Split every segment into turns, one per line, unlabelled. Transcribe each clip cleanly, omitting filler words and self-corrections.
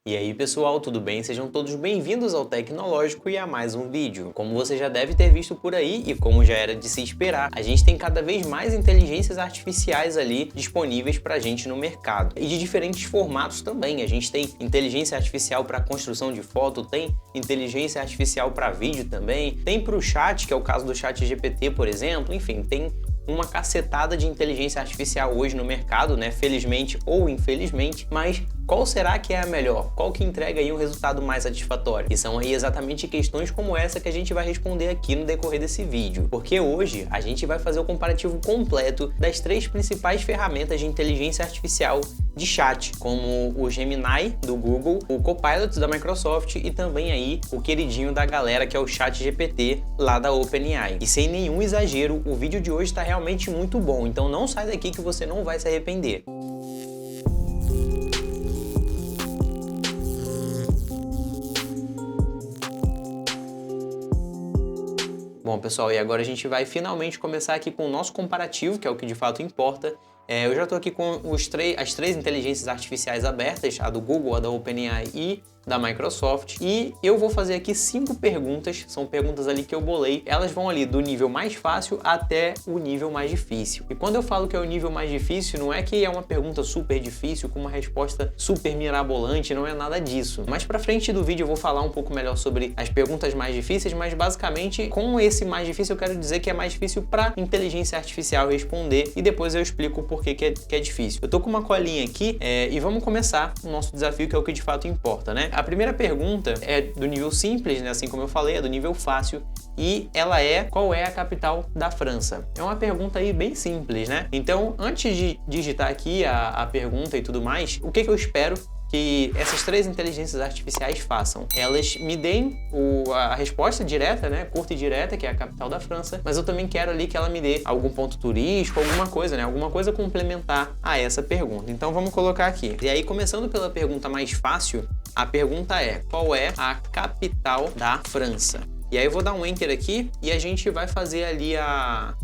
E aí pessoal, tudo bem? Sejam todos bem-vindos ao Tecnológico e a mais um vídeo. Como você já deve ter visto por aí e como já era de se esperar, a gente tem cada vez mais inteligências artificiais ali disponíveis pra gente no mercado. E de diferentes formatos também. A gente tem inteligência artificial para construção de foto, tem inteligência artificial para vídeo também, tem para o chat, que é o caso do ChatGPT, por exemplo. Enfim, tem uma cacetada de inteligência artificial hoje no mercado, né? Felizmente ou infelizmente, mas qual será que é a melhor? Qual que entrega aí um resultado mais satisfatório? E são aí exatamente questões como essa que a gente vai responder aqui no decorrer desse vídeo. Porque hoje a gente vai fazer o comparativo completo das três principais ferramentas de inteligência artificial de chat, como o Gemini do Google, o Copilot da Microsoft e também aí o queridinho da galera que é o ChatGPT lá da OpenAI. E sem nenhum exagero, o vídeo de hoje está realmente muito bom, então não sai daqui que você não vai se arrepender. Bom, pessoal, e agora a gente vai finalmente começar aqui com o nosso comparativo, que é o que de fato importa. Eu já estou aqui com as três inteligências artificiais abertas, a do Google, a da OpenAI e da Microsoft, e eu vou fazer aqui 5 perguntas, são perguntas ali que eu bolei, elas vão ali do nível mais fácil até o nível mais difícil. E quando eu falo que é o nível mais difícil, não é que é uma pergunta super difícil com uma resposta super mirabolante, não é nada disso. Mais pra frente do vídeo eu vou falar um pouco melhor sobre as perguntas mais difíceis, mas basicamente com esse mais difícil eu quero dizer que é mais difícil para inteligência artificial responder e depois eu explico o porquê que é difícil. Eu tô com uma colinha aqui e vamos começar o nosso desafio, que é o que de fato importa, né? A primeira pergunta é do nível simples, né? Assim como eu falei, é do nível fácil. E ela é: qual é a capital da França? É uma pergunta aí bem simples, né? Então, antes de digitar aqui a pergunta e tudo mais, o que eu espero que essas três inteligências artificiais façam? Elas me deem a resposta direta, né? Curta e direta, que é a capital da França, mas eu também quero ali que ela me dê algum ponto turístico, alguma coisa, né? Alguma coisa complementar a essa pergunta. Então vamos colocar aqui. E aí, começando pela pergunta mais fácil, a pergunta é: qual é a capital da França? E aí eu vou dar um enter aqui e a gente vai fazer ali a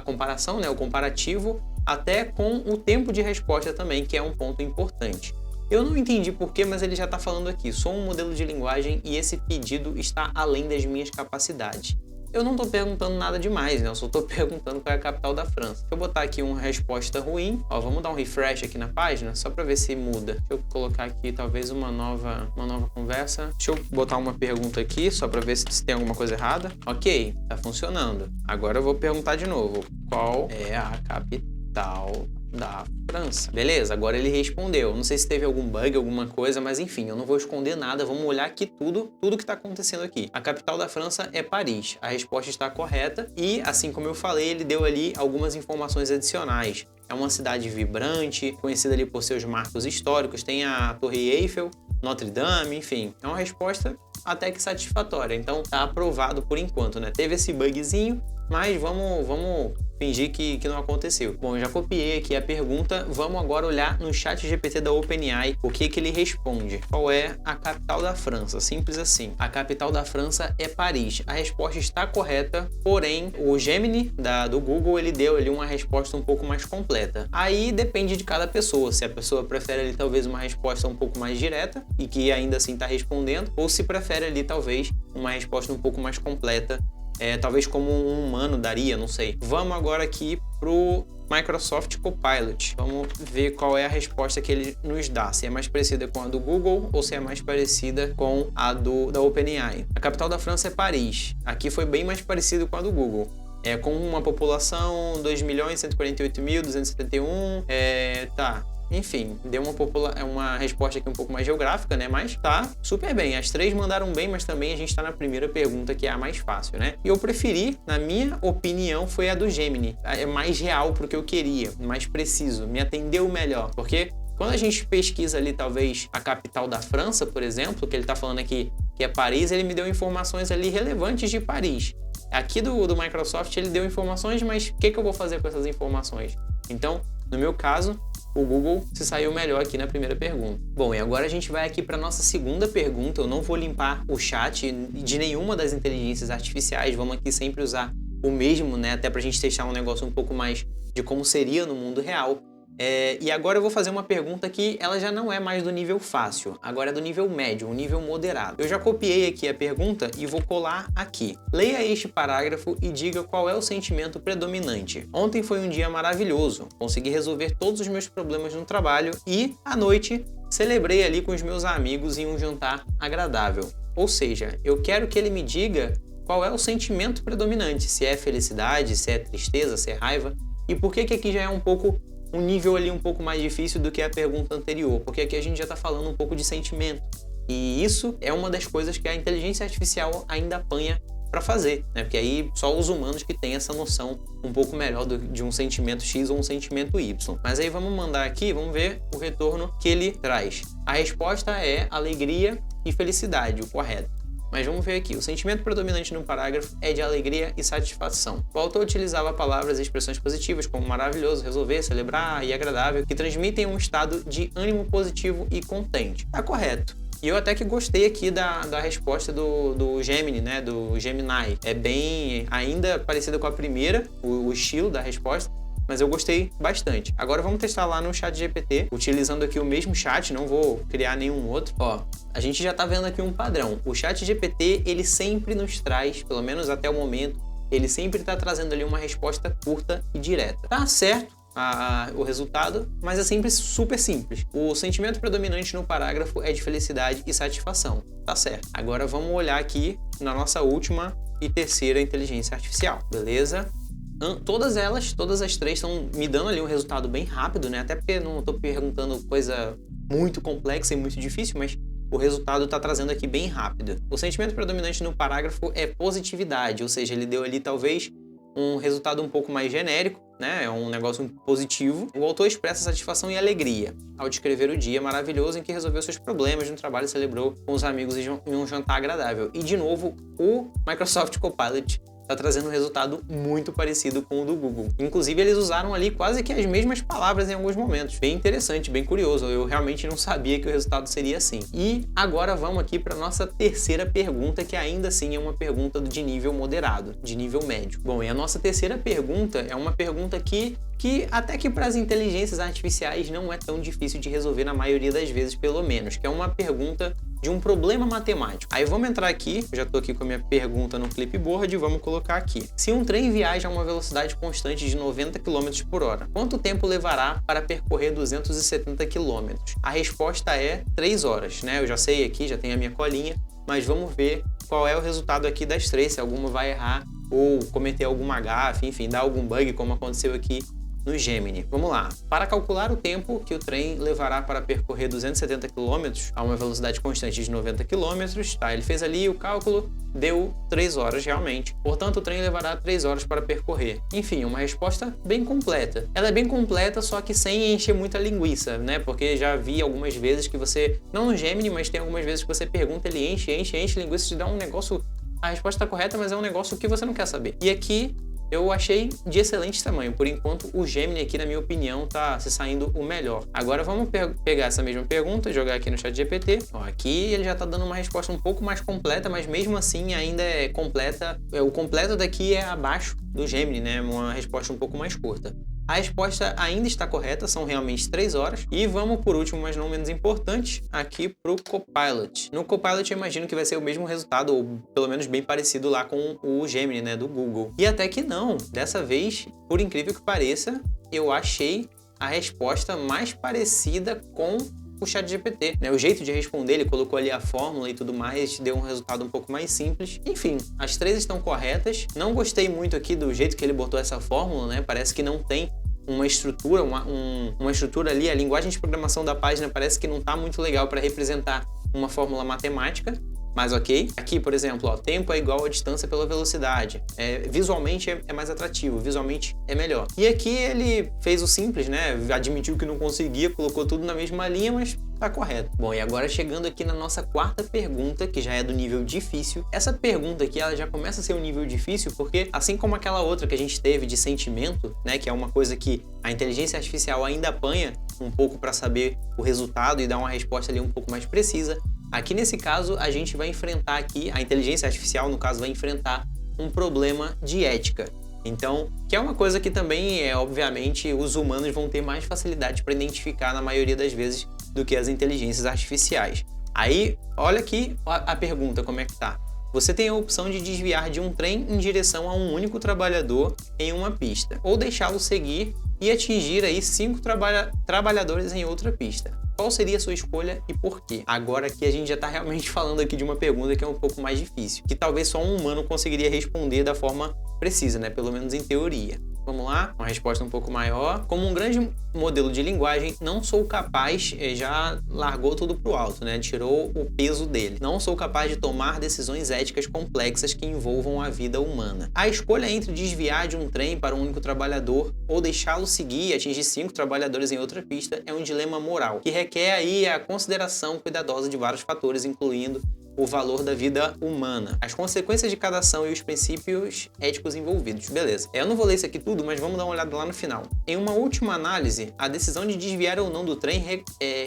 comparação, né? O comparativo até com o tempo de resposta também, que é um ponto importante. Eu não entendi porquê, mas ele já está falando aqui: sou um modelo de linguagem e esse pedido está além das minhas capacidades. Eu não estou perguntando nada demais, né? Eu só estou perguntando qual é a capital da França. Deixa eu botar aqui uma resposta ruim. Ó, vamos dar um refresh aqui na página, só para ver se muda. Deixa eu colocar aqui talvez uma nova conversa. Deixa eu botar uma pergunta aqui, só para ver se tem alguma coisa errada. Ok, tá funcionando. Agora eu vou perguntar de novo: qual é a capital da França? Beleza, agora ele respondeu. Não sei se teve algum bug, alguma coisa, mas enfim, eu não vou esconder nada. Vamos olhar aqui tudo que está acontecendo aqui. A capital da França é Paris. A resposta está correta e, assim como eu falei, ele deu ali algumas informações adicionais. É uma cidade vibrante, conhecida ali por seus marcos históricos. Tem a Torre Eiffel, Notre Dame, enfim. É uma resposta até que satisfatória. Então tá aprovado por enquanto, né? Teve esse bugzinho, mas vamos fingir que não aconteceu. Bom, eu já copiei aqui a pergunta. Vamos agora olhar no ChatGPT da OpenAI o que ele responde. Qual é a capital da França? Simples assim. A capital da França é Paris. A resposta está correta, porém o Gemini do Google, ele deu ali uma resposta um pouco mais completa. Aí depende de cada pessoa, se a pessoa prefere ali talvez uma resposta um pouco mais direta e que ainda assim está respondendo, ou se prefere ali talvez uma resposta um pouco mais completa, talvez como um humano daria, não sei. Vamos agora aqui pro Microsoft Copilot. Vamos ver qual é a resposta que ele nos dá. Se é mais parecida com a do Google ou se é mais parecida com a da OpenAI. A capital da França é Paris. Aqui foi bem mais parecido com a do Google. Com uma população 2.148.271. Tá. Enfim, deu uma resposta aqui um pouco mais geográfica, né? Mas tá super bem. As três mandaram bem, mas também a gente tá na primeira pergunta, que é a mais fácil, né? E eu preferi, na minha opinião, foi a do Gemini. É mais real pro que eu queria, mais preciso, me atendeu melhor. Porque quando a gente pesquisa ali, talvez, a capital da França, por exemplo, que ele tá falando aqui que é Paris, ele me deu informações ali relevantes de Paris. Aqui do Microsoft ele deu informações, mas o que eu vou fazer com essas informações? Então, no meu caso, o Google se saiu melhor aqui na primeira pergunta. Bom, e agora a gente vai aqui para nossa segunda pergunta. Eu não vou limpar o chat de nenhuma das inteligências artificiais. Vamos aqui sempre usar o mesmo, né? Até para a gente testar um negócio um pouco mais de como seria no mundo real. E agora eu vou fazer uma pergunta que ela já não é mais do nível fácil, agora é do nível médio, um nível moderado. Eu já copiei aqui a pergunta e vou colar aqui. Leia este parágrafo e diga qual é o sentimento predominante. Ontem foi um dia maravilhoso, consegui resolver todos os meus problemas no trabalho e, à noite, celebrei ali com os meus amigos em um jantar agradável. Ou seja, eu quero que ele me diga qual é o sentimento predominante, se é felicidade, se é tristeza, se é raiva, e por que aqui já é um nível ali um pouco mais difícil do que a pergunta anterior, porque aqui a gente já está falando um pouco de sentimento. E isso é uma das coisas que a inteligência artificial ainda apanha para fazer, né? Porque aí só os humanos que têm essa noção um pouco melhor de um sentimento X ou um sentimento Y. Mas aí vamos mandar aqui, vamos ver o retorno que ele traz. A resposta é alegria e felicidade, o correto. Mas vamos ver aqui, o sentimento predominante no parágrafo é de alegria e satisfação. O autor utilizava palavras e expressões positivas como maravilhoso, resolver, celebrar e agradável, que transmitem um estado de ânimo positivo e contente. Tá correto. E eu até que gostei aqui da resposta do Gemini, né, do Gemini. É bem ainda parecida com a primeira, o estilo da resposta, mas eu gostei bastante. Agora vamos testar lá no ChatGPT, utilizando aqui o mesmo chat, não vou criar nenhum outro. Ó, a gente já tá vendo aqui um padrão. O ChatGPT, ele sempre nos traz, pelo menos até o momento, ele sempre tá trazendo ali uma resposta curta e direta. Tá certo o resultado, mas é sempre super simples. O sentimento predominante no parágrafo é de felicidade e satisfação. Tá certo. Agora vamos olhar aqui na nossa última e terceira inteligência artificial, beleza? Todas as três estão me dando ali um resultado bem rápido, né? Até porque não estou perguntando coisa muito complexa e muito difícil, mas o resultado está trazendo aqui bem rápido. O sentimento predominante no parágrafo é positividade, ou seja, ele deu ali talvez um resultado um pouco mais genérico, né? É um negócio positivo. O autor expressa satisfação e alegria ao descrever o dia maravilhoso em que resolveu seus problemas no trabalho e celebrou com os amigos em um jantar agradável. E, de novo, o Microsoft Copilot está trazendo um resultado muito parecido com o do Google. Inclusive, eles usaram ali quase que as mesmas palavras em alguns momentos. Bem interessante, bem curioso. Eu realmente não sabia que o resultado seria assim. E agora vamos aqui para nossa terceira pergunta, que ainda assim é uma pergunta de nível moderado, de nível médio. Bom, e a nossa terceira pergunta é uma pergunta que até que para as inteligências artificiais não é tão difícil de resolver na maioria das vezes, pelo menos, que é uma pergunta de um problema matemático. Aí vamos entrar aqui, eu já estou aqui com a minha pergunta no clipboard e vamos colocar aqui. Se um trem viaja a uma velocidade constante de 90 km por hora, quanto tempo levará para percorrer 270 km? A resposta é 3 horas, né? Eu já sei aqui, já tenho a minha colinha, mas vamos ver qual é o resultado aqui das três, se alguma vai errar ou cometer alguma gafe, enfim, dar algum bug como aconteceu aqui no Gemini. Vamos lá. Para calcular o tempo que o trem levará para percorrer 270 km a uma velocidade constante de 90 km, tá? Ele fez ali o cálculo, deu 3 horas realmente. Portanto, o trem levará 3 horas para percorrer. Enfim, uma resposta bem completa. Ela é bem completa, só que sem encher muita linguiça, né? Porque já vi algumas vezes que você, não no Gemini, mas tem algumas vezes que você pergunta, ele enche linguiça, te dá um negócio, a resposta tá correta, mas é um negócio que você não quer saber. E aqui eu achei de excelente tamanho. Por enquanto, o Gemini aqui, na minha opinião, tá se saindo o melhor. Agora vamos pegar essa mesma pergunta e jogar aqui no ChatGPT. Ó, aqui ele já tá dando uma resposta um pouco mais completa, mas mesmo assim ainda é completa. O completo daqui é abaixo do Gemini, né? Uma resposta um pouco mais curta. A resposta ainda está correta, são realmente 3 horas. E vamos, por último, mas não menos importante, aqui para o Copilot. No Copilot eu imagino que vai ser o mesmo resultado, ou pelo menos bem parecido lá com o Gemini, né, do Google. E até que não, dessa vez, por incrível que pareça, eu achei a resposta mais parecida com o ChatGPT, né? O jeito de responder, ele colocou ali a fórmula e tudo mais, deu um resultado um pouco mais simples. Enfim, as três estão corretas. Não gostei muito aqui do jeito que ele botou essa fórmula, né? Parece que não tem uma estrutura, uma estrutura ali, a linguagem de programação da página parece que não está muito legal para representar uma fórmula matemática. Mas ok. Aqui, por exemplo, ó, tempo é igual a distância pela velocidade. Visualmente é mais atrativo, visualmente é melhor. E aqui ele fez o simples, né? Admitiu que não conseguia, colocou tudo na mesma linha, mas tá correto. Bom, e agora chegando aqui na nossa quarta pergunta, que já é do nível difícil. Essa pergunta aqui, ela já começa a ser um nível difícil, porque assim como aquela outra que a gente teve de sentimento, né? Que é uma coisa que a inteligência artificial ainda apanha um pouco para saber o resultado e dar uma resposta ali um pouco mais precisa. Aqui nesse caso, a gente vai enfrentar aqui, a inteligência artificial, no caso, vai enfrentar um problema de ética. Então, que é uma coisa que também obviamente, os humanos vão ter mais facilidade para identificar na maioria das vezes do que as inteligências artificiais. Aí, olha aqui a pergunta, como é que tá. Você tem a opção de desviar de um trem em direção a um único trabalhador em uma pista, ou deixá-lo seguir e atingir aí 5 trabalhadores em outra pista. Qual seria a sua escolha e por quê? Agora aqui a gente já está realmente falando aqui de uma pergunta que é um pouco mais difícil, que talvez só um humano conseguiria responder da forma precisa, né? Pelo menos em teoria. Vamos lá, uma resposta um pouco maior. Como um grande modelo de linguagem, não sou capaz, já largou tudo pro alto, né? Tirou o peso dele. Não sou capaz de tomar decisões éticas complexas que envolvam a vida humana. A escolha entre desviar de um trem para um único trabalhador ou deixá-lo seguir e atingir 5 trabalhadores em outra pista é um dilema moral, que requer aí a consideração cuidadosa de vários fatores, incluindo o valor da vida humana, as consequências de cada ação e os princípios éticos envolvidos. Beleza. Eu não vou ler isso aqui tudo, mas vamos dar uma olhada lá no final. Em uma última análise, a decisão de desviar ou não do trem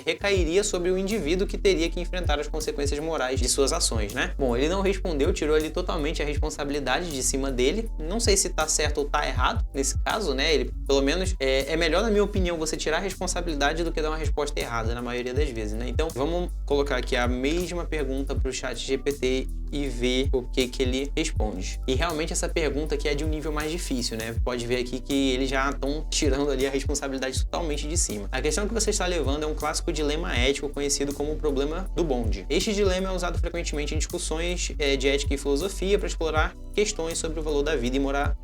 recairia sobre o indivíduo que teria que enfrentar as consequências morais de suas ações, né? Bom, ele não respondeu, tirou ali totalmente a responsabilidade de cima dele. Não sei se tá certo ou tá errado nesse caso, né? Ele, pelo menos, é melhor, na minha opinião, você tirar a responsabilidade do que dar uma resposta errada, na maioria das vezes, né? Então, vamos colocar aqui a mesma pergunta para o ChatGPT e ver o que ele responde. E realmente essa pergunta aqui é de um nível mais difícil, né? Pode ver aqui que eles já estão tirando ali a responsabilidade totalmente de cima. A questão que você está levando é um clássico dilema ético conhecido como o problema do bonde. Este dilema é usado frequentemente em discussões de ética e filosofia para explorar questões sobre o valor da vida e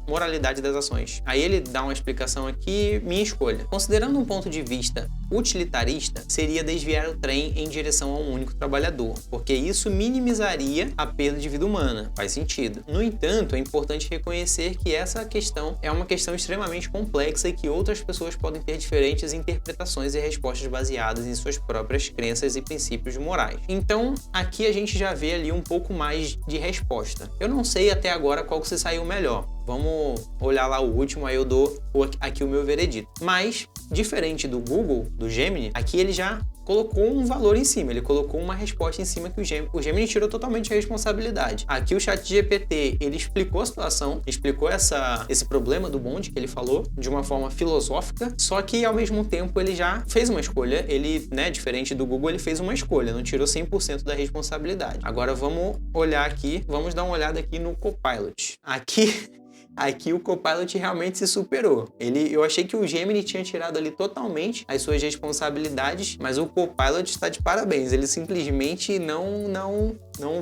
moralidade das ações. Aí ele dá uma explicação aqui, minha escolha. Considerando um ponto de vista utilitarista, seria desviar o trem em direção a um único trabalhador, porque isso minimizaria a perda de vida humana. Faz sentido. No entanto, é importante reconhecer que essa questão é uma questão extremamente complexa e que outras pessoas podem ter diferentes interpretações e respostas baseadas em suas próprias crenças e princípios morais. Então, aqui a gente já vê ali um pouco mais de resposta. Eu não sei até agora qual que se saiu melhor. Vamos olhar lá o último, aí eu dou aqui o meu veredito. Mas, diferente do Google, do Gemini, aqui ele já colocou um valor em cima, ele colocou uma resposta em cima que o Gemini tirou totalmente a responsabilidade. Aqui o ChatGPT, ele explicou a situação, explicou esse problema do bonde que ele falou de uma forma filosófica, só que ao mesmo tempo ele já fez uma escolha, ele, né, diferente do Google, ele fez uma escolha, não tirou 100% da responsabilidade. Agora vamos olhar aqui, vamos dar uma olhada aqui no Copilot. Aqui o Copilot realmente se superou. Eu achei que o Gemini tinha tirado ali totalmente as suas responsabilidades, mas o Copilot está de parabéns. Ele simplesmente não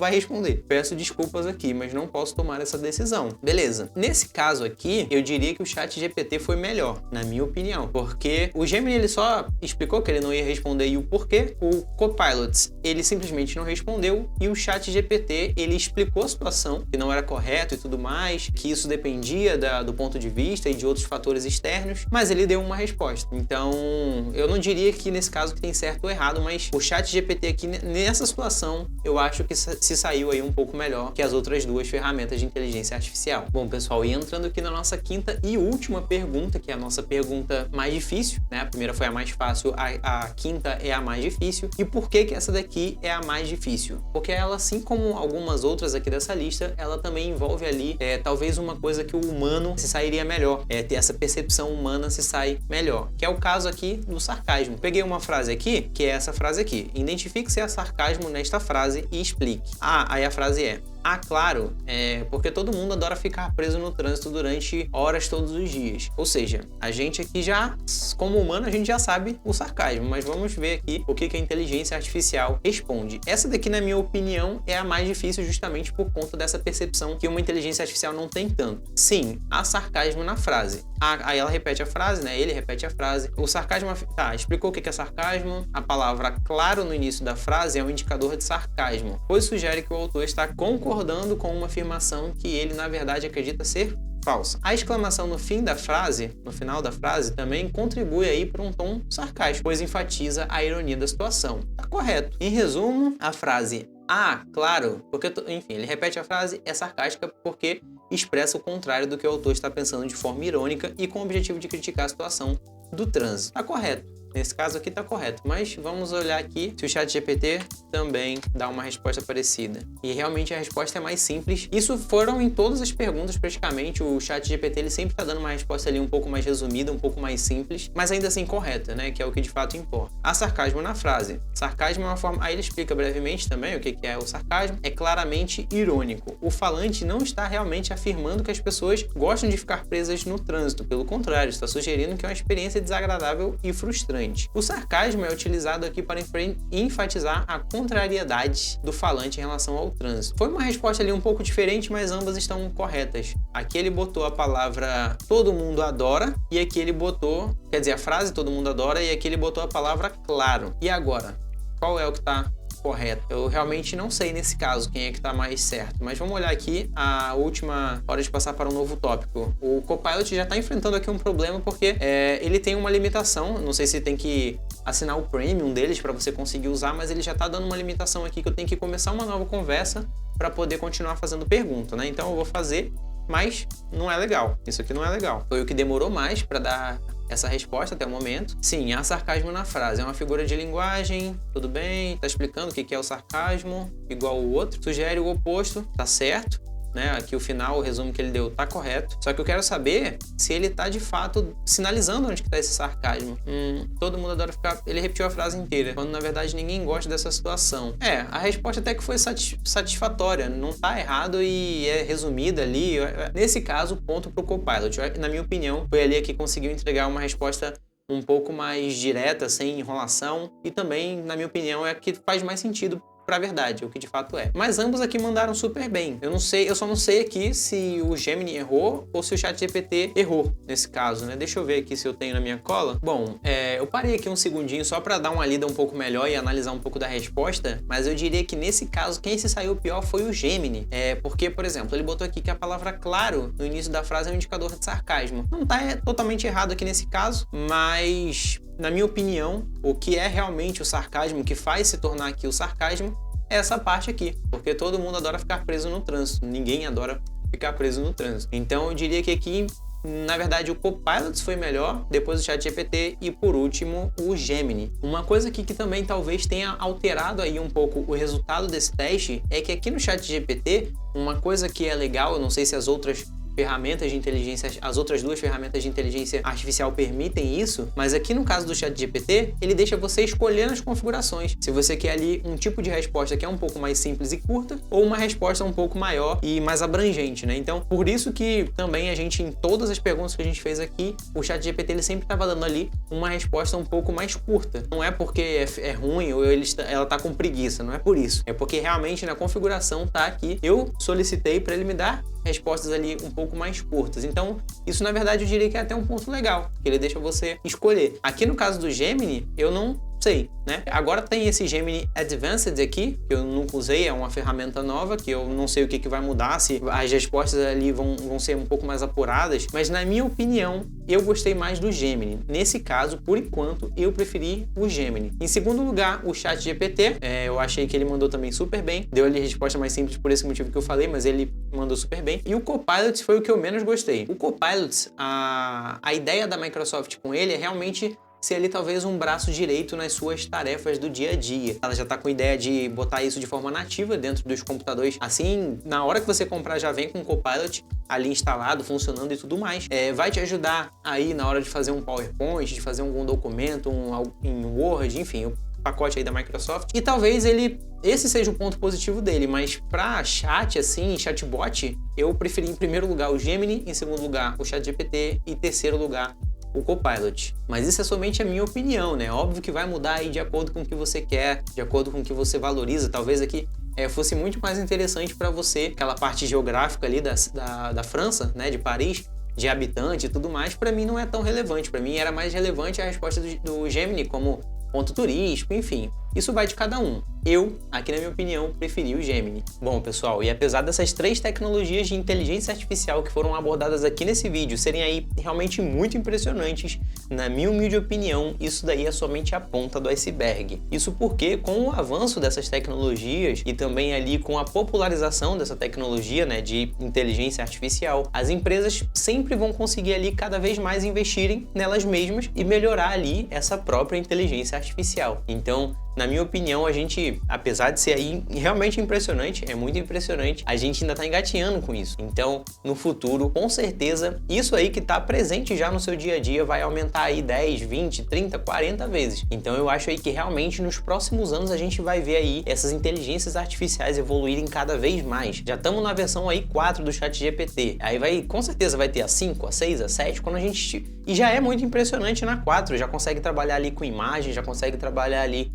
vai responder. Peço desculpas aqui, mas não posso tomar essa decisão. Beleza. Nesse caso aqui, eu diria que o ChatGPT foi melhor, na minha opinião, porque o Gemini ele só explicou que ele não ia responder e o porquê. O Copilot, ele simplesmente não respondeu e o ChatGPT, ele explicou a situação, que não era correto e tudo mais, que isso dependia do ponto de vista e de outros fatores externos, mas ele deu uma resposta. Então, eu não diria que nesse caso que tem certo ou errado, mas o ChatGPT aqui, nessa situação, eu acho que se saiu aí um pouco melhor que as outras duas ferramentas de inteligência artificial. Bom, pessoal, e entrando aqui na nossa quinta e última pergunta, que é a nossa pergunta mais difícil, né? A primeira foi a mais fácil, a quinta é a mais difícil. E por que essa daqui é a mais difícil? Porque ela, assim como algumas outras aqui dessa lista, ela também envolve ali, talvez uma coisa que o humano se sairia melhor, ter essa percepção humana se sai melhor, que é o caso aqui do sarcasmo. Peguei uma frase aqui, que é essa frase aqui: identifique se há sarcasmo nesta frase e explique. Aí a frase é: claro, porque todo mundo adora ficar preso no trânsito durante horas todos os dias. Ou seja, a gente aqui já, como humano, a gente já sabe o sarcasmo, mas vamos ver aqui o que a inteligência artificial responde. Essa daqui, na minha opinião, é a mais difícil justamente por conta dessa percepção que uma inteligência artificial não tem tanto. Sim, há sarcasmo na frase. Aí ela repete a frase, né? Ele repete a frase. O sarcasmo... explicou o que é sarcasmo. A palavra claro no início da frase é um indicador de sarcasmo, pois sugere que o autor está concordando com uma afirmação que ele, na verdade, acredita ser falsa. A exclamação no final da frase, também contribui aí para um tom sarcástico, pois enfatiza a ironia da situação. Tá correto. Em resumo, a frase claro, porque, enfim, ele repete a frase, é sarcástica porque expressa o contrário do que o autor está pensando de forma irônica e com o objetivo de criticar a situação do trânsito. Tá correto. Nesse caso aqui tá correto, mas vamos olhar aqui se o ChatGPT também dá uma resposta parecida. E realmente a resposta é mais simples. Isso foram em todas as perguntas praticamente. O ChatGPT ele sempre tá dando uma resposta ali um pouco mais resumida, um pouco mais simples, mas ainda assim correta, né? Que é o que de fato importa. Há sarcasmo na frase. Sarcasmo é uma forma... Aí ele explica brevemente também o que é o sarcasmo. É claramente irônico. O falante não está realmente afirmando que as pessoas gostam de ficar presas no trânsito. Pelo contrário, está sugerindo que é uma experiência desagradável e frustrante. O sarcasmo é utilizado aqui para enfatizar a contrariedade do falante em relação ao trânsito. Foi uma resposta ali um pouco diferente, mas ambas estão corretas. Aqui ele botou a palavra todo mundo adora e aqui ele botou, quer dizer, a frase todo mundo adora e aqui ele botou a palavra claro. E agora? Qual é o que está correto? Eu realmente não sei nesse caso quem é que está mais certo, mas vamos olhar aqui a última hora de passar para um novo tópico. O Copilot já está enfrentando aqui um problema porque ele tem uma limitação, não sei se tem que assinar o Premium deles para você conseguir usar, mas ele já está dando uma limitação aqui que eu tenho que começar uma nova conversa para poder continuar fazendo pergunta, né? Então eu vou fazer, mas não é legal. Isso aqui não é legal. Foi o que demorou mais para dar essa resposta até o momento. Sim, há sarcasmo na frase. É uma figura de linguagem, tudo bem, tá explicando o que é o sarcasmo, igual o outro. Sugere o oposto, tá certo, né? Aqui o final, o resumo que ele deu tá correto. Só que eu quero saber se ele tá de fato sinalizando onde que tá esse sarcasmo. Todo mundo adora ficar... Ele repetiu a frase inteira, quando na verdade ninguém gosta dessa situação. A resposta até que foi satisfatória, não tá errado e é resumida ali. Nesse caso, ponto pro Copilot. Na minha opinião, foi ali que conseguiu entregar uma resposta um pouco mais direta, sem enrolação, e também, na minha opinião, é a que faz mais sentido para a verdade, o que de fato é. Mas ambos aqui mandaram super bem. Eu só não sei aqui se o Gemini errou ou se o ChatGPT errou nesse caso, né? Deixa eu ver aqui se eu tenho na minha cola. Bom, eu parei aqui um segundinho só para dar uma lida um pouco melhor e analisar um pouco da resposta, mas eu diria que nesse caso quem se saiu pior foi o Gemini. Porque, por exemplo, ele botou aqui que a palavra claro no início da frase é um indicador de sarcasmo. Não tá totalmente errado aqui nesse caso, mas na minha opinião, o que é realmente o sarcasmo, o que faz se tornar aqui o sarcasmo, é essa parte aqui. Porque todo mundo adora ficar preso no trânsito. Ninguém adora ficar preso no trânsito. Então eu diria que aqui, na verdade, o Copilot foi melhor, depois o ChatGPT e, por último, o Gemini. Uma coisa aqui que também talvez tenha alterado aí um pouco o resultado desse teste é que aqui no ChatGPT, uma coisa que é legal, eu não sei se as outras ferramentas de inteligência, as outras duas ferramentas de inteligência artificial permitem isso, mas aqui no caso do ChatGPT, ele deixa você escolher nas configurações. Se você quer ali um tipo de resposta que é um pouco mais simples e curta, ou uma resposta um pouco maior e mais abrangente, né? Então, por isso que também a gente, em todas as perguntas que a gente fez aqui, o ChatGPT ele sempre estava dando ali uma resposta um pouco mais curta. Não é porque é ruim ou ela tá com preguiça, não é por isso. É porque realmente na configuração tá aqui. Eu solicitei para ele me dar respostas ali um pouco mais curtas. Então, isso na verdade eu diria que é até um ponto legal, que ele deixa você escolher. Aqui no caso do Gemini, eu não sei, né? Agora tem esse Gemini Advanced aqui, que eu nunca usei, é uma ferramenta nova, que eu não sei o que vai mudar, se as respostas ali vão ser um pouco mais apuradas, mas na minha opinião, eu gostei mais do Gemini. Nesse caso, por enquanto, eu preferi o Gemini. Em segundo lugar, o ChatGPT, eu achei que ele mandou também super bem, deu ali a resposta mais simples por esse motivo que eu falei, mas ele mandou super bem. E o Copilot foi o que eu menos gostei. O Copilot, a ideia da Microsoft com ele é realmente ser ali talvez um braço direito nas suas tarefas do dia a dia. Ela já tá com a ideia de botar isso de forma nativa dentro dos computadores. Assim, na hora que você comprar já vem com o Copilot ali instalado, funcionando e tudo mais. Vai te ajudar aí na hora de fazer um PowerPoint, de fazer algum documento, em Word, enfim, o pacote aí da Microsoft. E talvez esse seja o ponto positivo dele, mas para chat, assim, chatbot, eu preferi em primeiro lugar o Gemini, em segundo lugar o ChatGPT e em terceiro lugar o Copilot. Mas isso é somente a minha opinião, né? Óbvio que vai mudar aí de acordo com o que você quer, de acordo com o que você valoriza. Talvez aqui fosse muito mais interessante para você, aquela parte geográfica ali da França, né? De Paris, de habitante e tudo mais, para mim não é tão relevante. Para mim era mais relevante a resposta do Gemini como ponto turístico, enfim. Isso vai de cada um. Eu, aqui na minha opinião, preferi o Gemini. Bom, pessoal, e apesar dessas 3 tecnologias de inteligência artificial que foram abordadas aqui nesse vídeo serem aí realmente muito impressionantes, na minha humilde opinião, isso daí é somente a ponta do iceberg. Isso porque, com o avanço dessas tecnologias e também ali com a popularização dessa tecnologia, né, de inteligência artificial, as empresas sempre vão conseguir ali cada vez mais investirem nelas mesmas e melhorar ali essa própria inteligência artificial. Então, na minha opinião, a gente, apesar de ser aí realmente impressionante, é muito impressionante, a gente ainda está engatinhando com isso. Então, no futuro, com certeza, isso aí que está presente já no seu dia a dia vai aumentar aí 10, 20, 30, 40 vezes. Então, eu acho aí que realmente nos próximos anos a gente vai ver aí essas inteligências artificiais evoluírem cada vez mais. Já estamos na versão aí 4 do ChatGPT. Aí vai, com certeza vai ter a 5, a 6, a 7, quando a gente... E já é muito impressionante na 4, já consegue trabalhar ali com imagem, já consegue trabalhar ali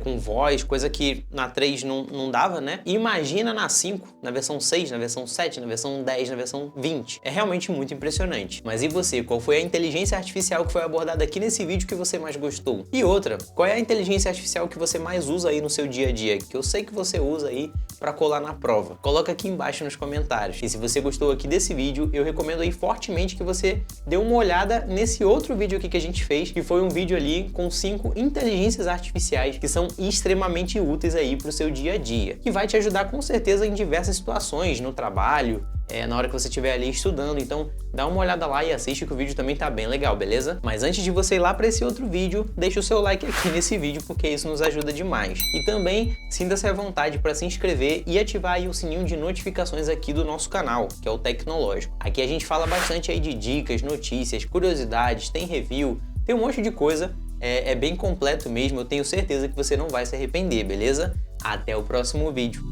com voz, coisa que na 3 não dava, né? E imagina na 5, na versão 6, na versão 7, na versão 10, na versão 20. É realmente muito impressionante. Mas e você? Qual foi a inteligência artificial que foi abordada aqui nesse vídeo que você mais gostou? E outra, qual é a inteligência artificial que você mais usa aí no seu dia a dia? Que eu sei que você usa aí para colar na prova. Coloca aqui embaixo nos comentários. E se você gostou aqui desse vídeo, eu recomendo aí fortemente que você dê uma olhada nesse outro vídeo aqui que a gente fez, que foi um vídeo ali com 5 inteligências artificiais que são extremamente úteis aí para o seu dia a dia, que vai te ajudar com certeza em diversas situações, no trabalho, na hora que você estiver ali estudando. Então dá uma olhada lá e assiste que o vídeo também tá bem legal, beleza? Mas antes de você ir lá para esse outro vídeo, deixa o seu like aqui nesse vídeo porque isso nos ajuda demais. E também sinta-se à vontade para se inscrever e ativar aí o sininho de notificações aqui do nosso canal, que é o Tecnológico. Aqui a gente fala bastante aí de dicas, notícias, curiosidades, tem review, tem um monte de coisa. É bem completo mesmo, eu tenho certeza que você não vai se arrepender, beleza? Até o próximo vídeo.